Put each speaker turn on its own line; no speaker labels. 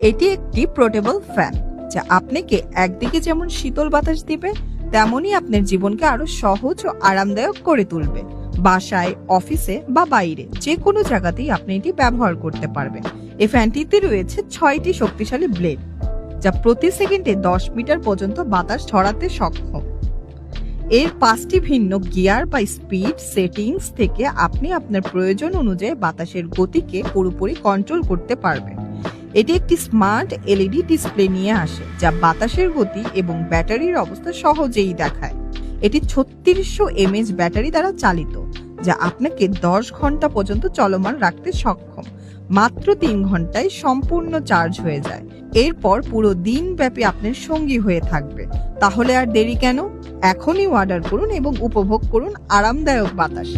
এটি একটি portable fan, যা আপনাকে একদিকে যেমন শীতল বাতাস দিবে, তেমনই আপনার জীবনকে আরো সহজ ও আরামদায়ক করে তুলবে। বাসায়, অফিসে বা বাইরে যে কোনো জায়গাতেই আপনি এটি ব্যবহার করতে পারবেন। এই ফ্যানটিতে রয়েছে 6টি শক্তিশালী ব্লেড, যা প্রতি সেকেন্ডে 10 মিটার পর্যন্ত বাতাস ছড়াতে সক্ষম। এর 5টি ভিন্ন গিয়ার বা স্পিড সেটিংস থেকে আপনি আপনার প্রয়োজন অনুযায়ী বাতাসের গতিকে পুরোপুরি কন্ট্রোল করতে পারবেন। এটি একটি স্মার্ট এলইডি ডিসপ্লে নিয়ে আসে, যা বাতাসের গতি এবং ব্যাটারির অবস্থা সহজেই দেখায়। এটি 3600 mAh ব্যাটারি দ্বারা চালিত, যা আপনাকে 10 ঘন্টা পর্যন্ত চলমান রাখতে সক্ষম। মাত্র 3 ঘন্টায় সম্পূর্ণ চার্জ হয়ে যায়। এরপর পুরো দিন ব্যাপী আপনার সঙ্গী হয়ে থাকবে। তাহলে আর দেরি কেন? এখনই অর্ডার করুন এবং উপভোগ করুন আরামদায়ক বাতাস।